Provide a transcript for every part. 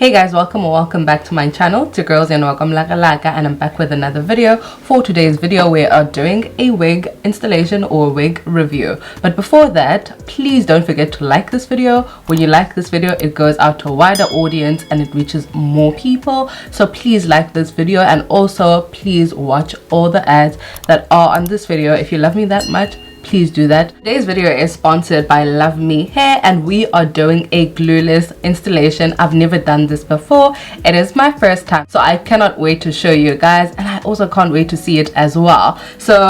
Hey guys, welcome or welcome back to my channel. It's your girls and welcome Laka, and I'm back with another video. For today's video, we are doing a wig installation or wig review. But before that, please don't forget to like this video. When you like this video, it goes out to a wider audience and it reaches more people. So please like this video and also please watch all the ads that are on this video. If you love me that much, please do that. Today's video is sponsored by Luvme Hair and we are doing a glueless installation. I've never done this before. It is my first time, so I cannot wait to show you guys, and I also can't wait to see it as well. So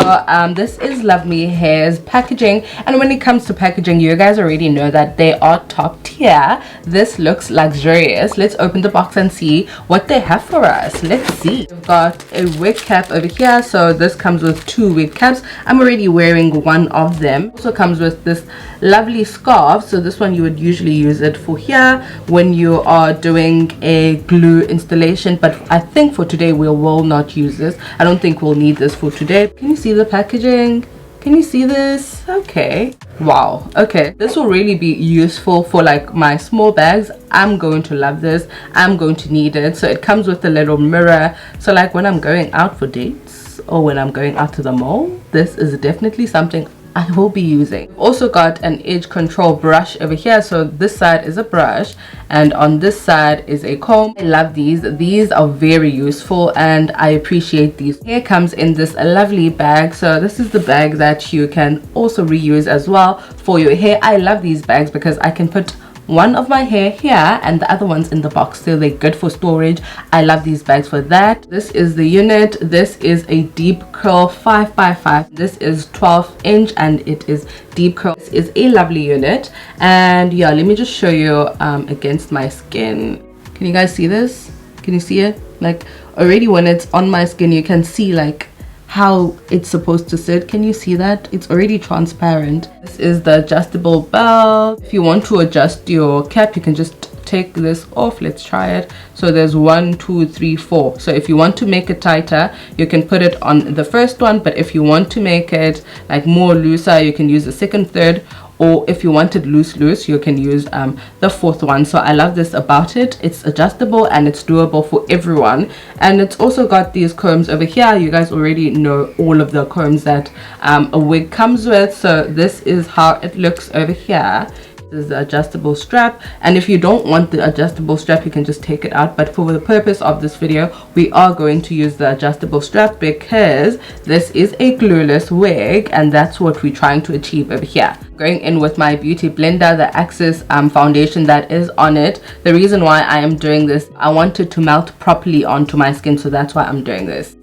this is Luvme Hair's packaging, and when it comes to packaging, you guys already know that they are top tier. This looks luxurious. Let's open the box and see what they have for us. Let's see. We've got a wig cap over here, so this comes with 2 wig caps. I'm already wearing one of them. Also comes with this lovely scarf, so this one you would usually use it for here when you are doing a glue installation, but I think for today we will not use this. I don't think we'll need this for today. Can you see the packaging? Can you see this? Okay, wow. Okay, this will really be useful for like my small bags. I'm going to love this. I'm going to need it. So it comes with a little mirror, so like when I'm going out for dates or when I'm going out to the mall, this is definitely something I will be using. Also got an edge control brush over here, so this side is a brush and on this side is a comb. I love these are very useful and I appreciate these. Here comes in this lovely bag, so this is the bag that you can also reuse as well for your hair. I love these bags because I can put one of my hair here and the other one's in the box, so they're good for storage. I love these bags for that. This is the unit. This is a deep curl 5x5. This is 12" and it is deep curl. This is a lovely unit, and yeah, let me just show you against my skin. Can you guys see this? Can you see it? Like already when it's on my skin, you can see like how it's supposed to sit. Can you see that? It's already transparent. This is the adjustable belt. If you want to adjust your cap, you can just take this off. Let's try it. So there's 1, 2, 3, 4. So if you want to make it tighter, you can put it on the first one, but if you want to make it like more looser, you can use the second, third, or if you want it loose, you can use the fourth one. So I love this about it. It's adjustable and it's doable for everyone. And it's also got these combs over here. You guys already know all of the combs that a wig comes with. So this is how it looks over here. This is the adjustable strap, and if you don't want the adjustable strap, you can just take it out, but for the purpose of this video we are going to use the adjustable strap because this is a glueless wig and that's what we're trying to achieve over here. Going in with my beauty blender, the Access foundation that is on it. The reason why I am doing this, I want it to melt properly onto my skin, so that's why I'm doing this.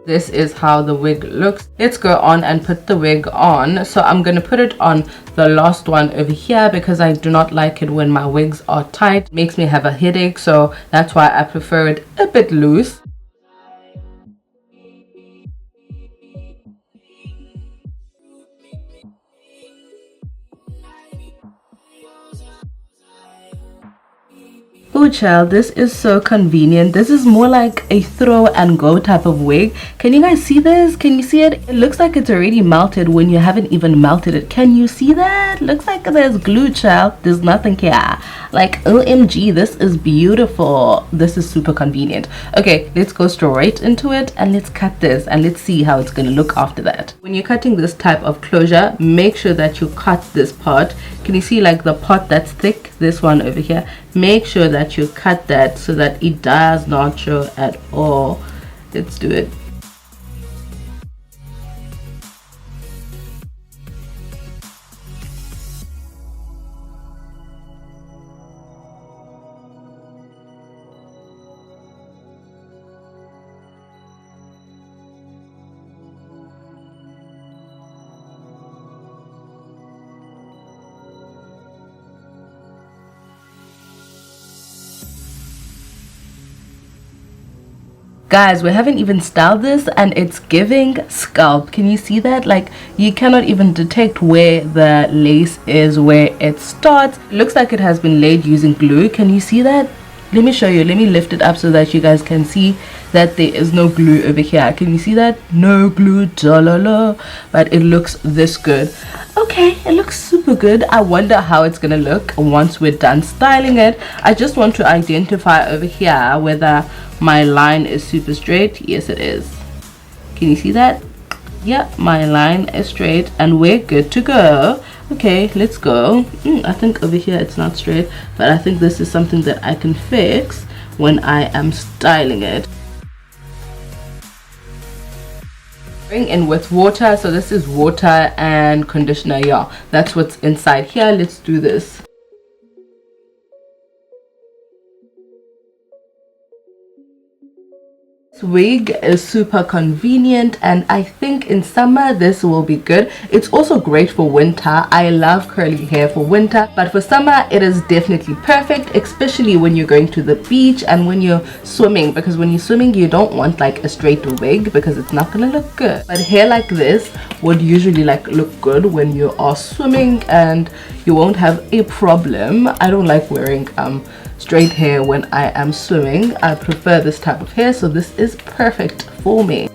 This is how the wig looks. Let's go on and put the wig on. So I'm going to put it on the last one over here because I do not like it when my wigs are tight. It makes me have a headache, so that's why I prefer it a bit loose. Oh child, this is so convenient. This is more like a throw and go type of wig. Can you guys see this? Can you see it? It looks like it's already melted when you haven't even melted it. Can you see that? Looks like there's glue, child. There's nothing here. Like OMG, this is beautiful. This is super convenient. Okay, let's go straight into it and let's cut this and let's see how it's going to look after that. When you're cutting this type of closure, make sure that you cut this part. Can you see like the part that's thick? This one over here. Make sure that you cut that so that it does not show at all. Let's do it. Guys, we haven't even styled this and it's giving scalp. Can you see that? Like you cannot even detect where the lace is, where it starts. It looks like it has been laid using glue. Can you see that? let me show you. Let me lift it up so that you guys can see that there is no glue over here. Can you see that? No glue, but it looks this good. Okay, it looks super good. I wonder how it's gonna look once we're done styling it. I just want to identify over here whether my line is super straight. Yes, it is. Can you see that? Yeah, my line is straight and we're good to go. Okay, let's go. I think over here it's not straight, but I think this is something that I can fix when I am styling it. Going in with water, so this is water and conditioner. Yeah, that's what's inside here. Let's do this. This wig is super convenient, and I think in summer this will be good. It's also great for winter. I love curly hair for winter, but for summer it is definitely perfect, especially when you're going to the beach and when you're swimming, because when you're swimming you don't want like a straight wig because it's not gonna look good. But hair like this would usually like look good when you are swimming and you won't have a problem. I don't like wearing straight hair when I am swimming. I prefer this type of hair, so this is perfect for me.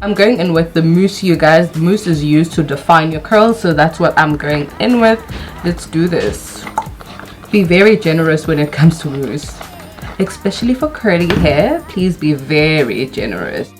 I'm going in with the mousse, you guys. The mousse is used to define your curls, so that's what I'm going in with. Let's do this. Be very generous when it comes to mousse, especially for curly hair. Please be very generous.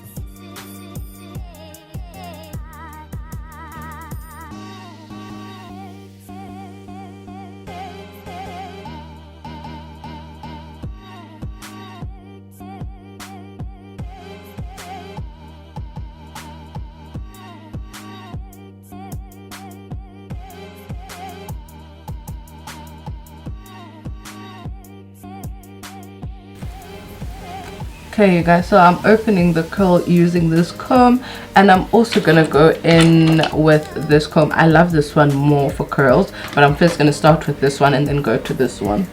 Okay, you guys, so I'm opening the curl using this comb, and I'm also gonna go in with this comb. I love this one more for curls, but I'm first gonna start with this one and then go to this one.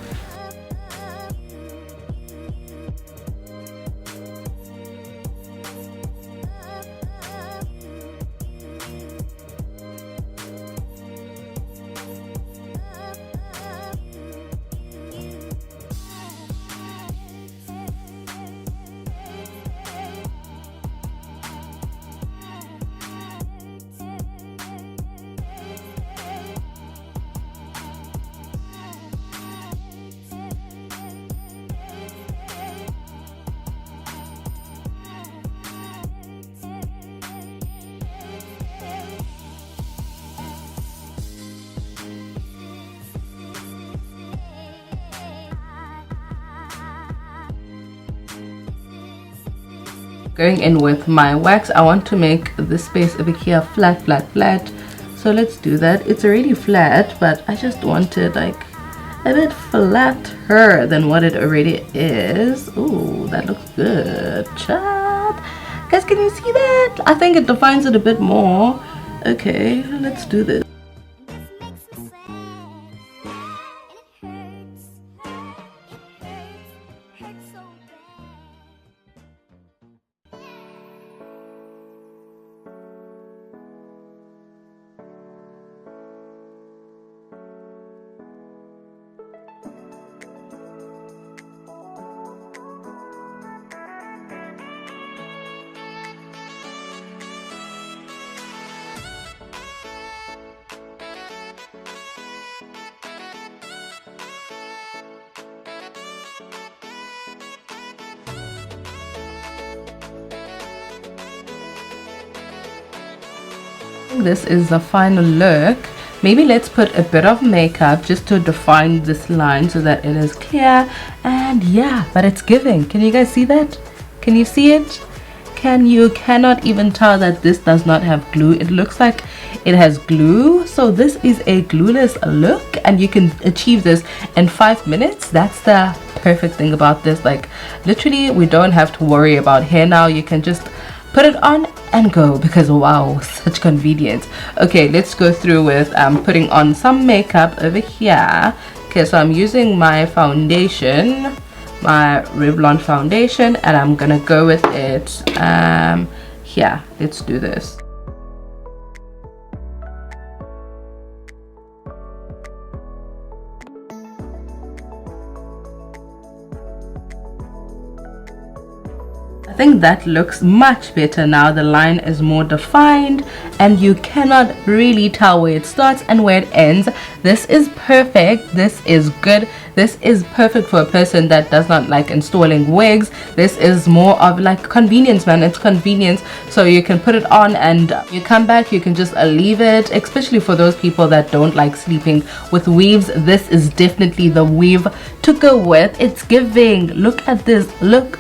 Going in with my wax, I want to make this space over here flat. So let's do that. It's already flat, but I just want it like a bit flatter than what it already is. Ooh, that looks good. Chat. Guys, can you see that? I think it defines it a bit more. Okay, let's do this. This is the final look. Maybe let's put a bit of makeup just to define this line so that it is clear. And yeah, but it's giving. Can you guys see that? Can you see it? Cannot even tell that this does not have glue. It looks like it has glue. So this is a glueless look, and you can achieve this in 5 minutes. That's the perfect thing about this. Like literally, we don't have to worry about hair now. You can just put it on and go, because wow, such convenience. Okay, let's go through with putting on some makeup over here Okay, so I'm using my foundation, my Revlon foundation, and I'm gonna go with it here. Let's do this. I think that looks much better now. The line is more defined and you cannot really tell where it starts and where it ends. This is perfect. This is good. This is perfect for a person that does not like installing wigs. This is more of like convenience, man. It's convenience. So you can put it on and you come back, you can just leave it, especially for those people that don't like sleeping with weaves. This is definitely the weave to go with. It's giving. Look at this. Look.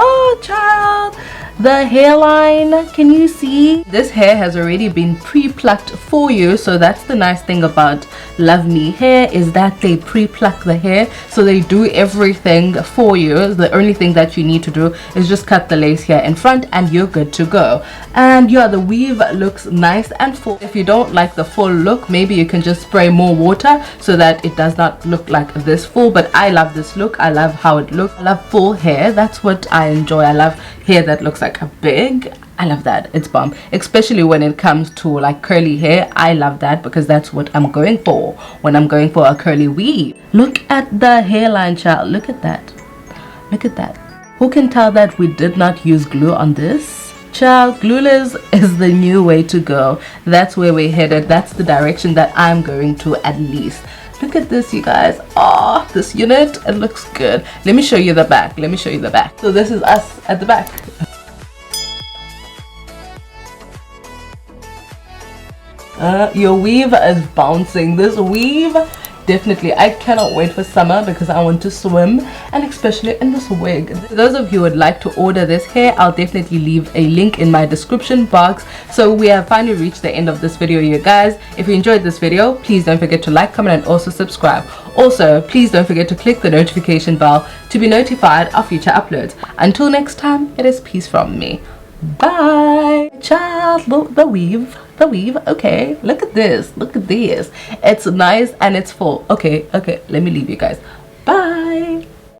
Oh, child, the hairline, can you see? This hair has already been pre-plucked for you. So that's the nice thing about Luvme hair, is that they pre-pluck the hair, so they do everything for you. The only thing that you need to do is just cut the lace here in front and you're good to go. And yeah, the weave looks nice and full. If you don't like the full look, maybe you can just spray more water so that it does not look like this full. But I love this look. I love how it looks. I love full hair. That's what I enjoy. I love hair that looks like a big. I love that. It's bomb, especially when it comes to like curly hair. I love that because that's what I'm going for when I'm going for a curly weave. Look at the hairline, child. Look at that. Look at that. Who can tell that we did not use glue on this? Child, glueless is the new way to go. That's where we're headed. That's the direction that I'm going to, at least. Look at this, you guys. Oh, this unit, it looks good. Let me show you the back. Let me show you the back. So this is us at the back. Your weave is bouncing. This weave, definitely, I cannot wait for summer because I want to swim, and especially in this wig. For those of you who would like to order this hair, I'll definitely leave a link in my description box. So we have finally reached the end of this video, you guys. If you enjoyed this video, please don't forget to like, comment, and also subscribe. Also, please don't forget to click the notification bell to be notified of future uploads. Until next time, it is peace from me. Bye, child. Look, the weave. Okay, look at this. It's nice and it's full. Okay, let me leave you guys. Bye.